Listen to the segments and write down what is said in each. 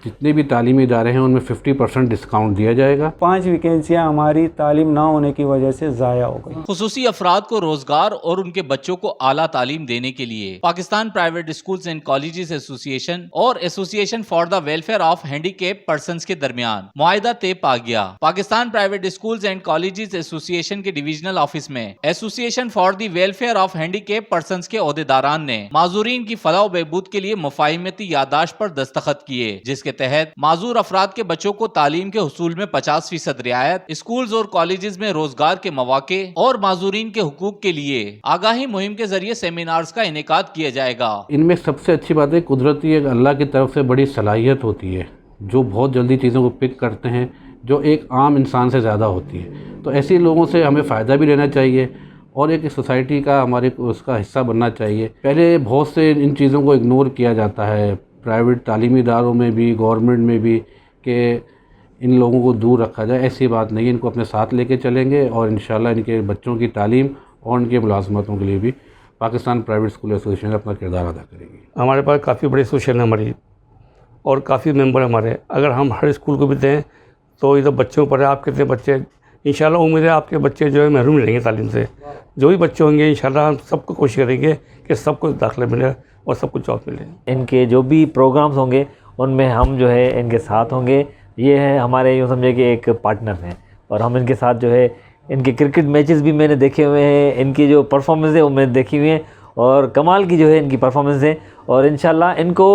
جتنے بھی تعلیمی ادارے ہیں ان میں 50% ڈسکاؤنٹ دیا جائے گا۔ 5 ویکینسیاں ہماری تعلیم نہ ہونے کی وجہ سے ضائع ہو گئی۔ خصوصی افراد کو روزگار اور ان کے بچوں کو اعلیٰ تعلیم دینے کے لیے Pakistan private schools and colleges association اور association for the welfare of handicap persons کے درمیان معاہدہ طے پا گیا۔ Pakistan private schools and colleges association کے ڈویژنل آفس میں association for the welfare of handicap persons کے عہدیداران نے معذورین کی فلاح و بہبود کے لیے مفاہمتی یادداشت پر دستخط کیے، جس کے تحت معذور افراد کے بچوں کو تعلیم کے حصول میں 50% رعایت، اسکولز اور کالجز میں روزگار کے مواقع اور معذورین کے حقوق کے لیے آگاہی مہم کے ذریعے سیمینارز کا انعقاد کیا جائے گا۔ ان میں سب سے اچھی بات ہے قدرتی ایک اللہ کی طرف سے بڑی صلاحیت ہوتی ہے جو بہت جلدی چیزوں کو پک کرتے ہیں، جو ایک عام انسان سے زیادہ ہوتی ہے۔ تو ایسے لوگوں سے ہمیں فائدہ بھی لینا چاہیے اور ایک سوسائٹی کا ہمارے اس کا حصہ بننا چاہیے۔ پہلے بہت سے ان چیزوں کو اگنور کیا جاتا ہے پرائیویٹ تعلیمی اداروں میں بھی، گورنمنٹ میں بھی، کہ ان لوگوں کو دور رکھا جائے۔ ایسی بات نہیں ہے، ان کو اپنے ساتھ لے کے چلیں گے اور انشاءاللہ ان کے بچوں کی تعلیم اور ان کے ملازمتوں کے لیے بھی پاکستان پرائیویٹ اسکول ایسوسی ایشن اپنا کردار ادا کرے گی۔ ہمارے پاس کافی بڑی ایسوسیشن ہے ہماری اور کافی ممبر ہمارے۔ اگر ہم ہر اسکول کو بھی دیں تو ادھر بچوں پر آپ کتنے بچے، انشاءاللہ امید ہے آپ کے بچے جو ہے محروم نہیں رہیں گے تعلیم سے۔ جو بھی بچے ہوں گے انشاءاللہ ہم سب کو کوشش کریں گے کہ سب کو داخلہ ملے اور سب کو جاب ملے۔ ان کے جو بھی پروگرامز ہوں گے ان میں ہم جو ہے ان کے ساتھ ہوں گے۔ یہ ہے ہمارے یوں سمجھے کہ ایک پارٹنر ہیں اور ہم ان کے ساتھ جو ہے ان کے کرکٹ میچز بھی میں نے دیکھے ہوئے ہیں، ان کی جو پرفارمنس ہے وہ میں نے دیکھی ہوئی ہیں اور کمال کی جو ہے ان کی پرفارمنس ہے اور انشاءاللہ ان کو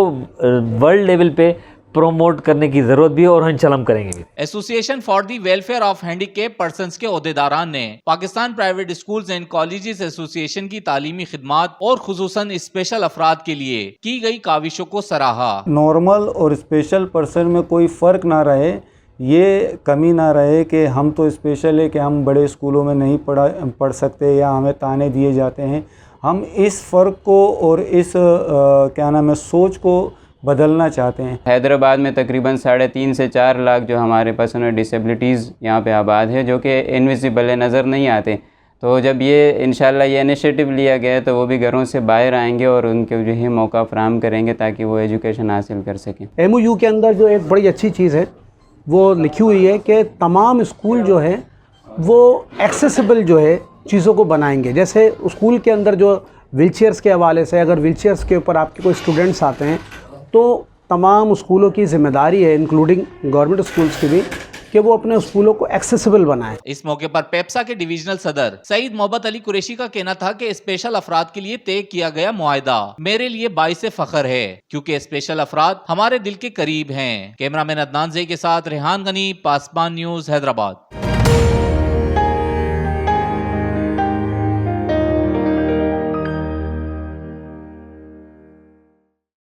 ورلڈ لیول پہ پروموٹ کرنے کی ضرورت بھی ہے اور انشاءاللہ ہم کریں گے بھی۔ Association for the welfare of handicap persons کے عہدیداران نے Pakistan private schools and colleges association کی تعلیمی خدمات اور خصوصاً اسپیشل افراد کے لیے کی گئی کاوشوں کو سراہا۔ نارمل اور اسپیشل پرسن میں کوئی فرق نہ رہے، یہ کمی نہ رہے کہ ہم تو اسپیشل ہے کہ ہم بڑے اسکولوں میں نہیں پڑھ سکتے یا ہمیں تانے دیے جاتے ہیں۔ ہم اس فرق کو اور اس سوچ کو بدلنا چاہتے ہیں۔ حیدرآباد میں تقریباً 3.5 سے 4 لاکھ جو ہمارے پرسن اور ڈسیبلٹیز یہاں پہ آباد ہے، جو کہ انویزیبل ہے، نظر نہیں آتے۔ تو جب یہ انشاءاللہ یہ انیشیٹو لیا گیا ہے تو وہ بھی گھروں سے باہر آئیں گے اور ان کے جو ہے موقع فراہم کریں گے تاکہ وہ ایجوکیشن حاصل کر سکیں۔ ایم او یو کے اندر جو ایک بڑی اچھی چیز ہے وہ لکھی ہوئی ہے کہ تمام اسکول جو ہے وہ ایکسیسیبل جو ہے چیزوں کو بنائیں گے۔ جیسے اسکول کے اندر جو ویل چیئرس کے حوالے سے اگر ویل چیئرس کے اوپر آپ کے کوئی اسٹوڈنٹس آتے ہیں تو تمام اسکولوں کی ذمہ داری ہے انکلوڈنگ گورنمنٹ اسکولس کی بھی کہ وہ اپنے اسکولوں کو ایکسیسیبل بنائیں۔ اس موقع پر پیپسا کے ڈویژنل صدر سعید محبت علی قریشی کا کہنا تھا کہ اسپیشل افراد کے لیے طے کیا گیا معاہدہ میرے لیے باعث فخر ہے کیونکہ اسپیشل افراد ہمارے دل کے قریب ہیں۔ کیمرہ مین عدنان زئی کے ساتھ ریحان غنی، پاسبان نیوز، حیدرآباد۔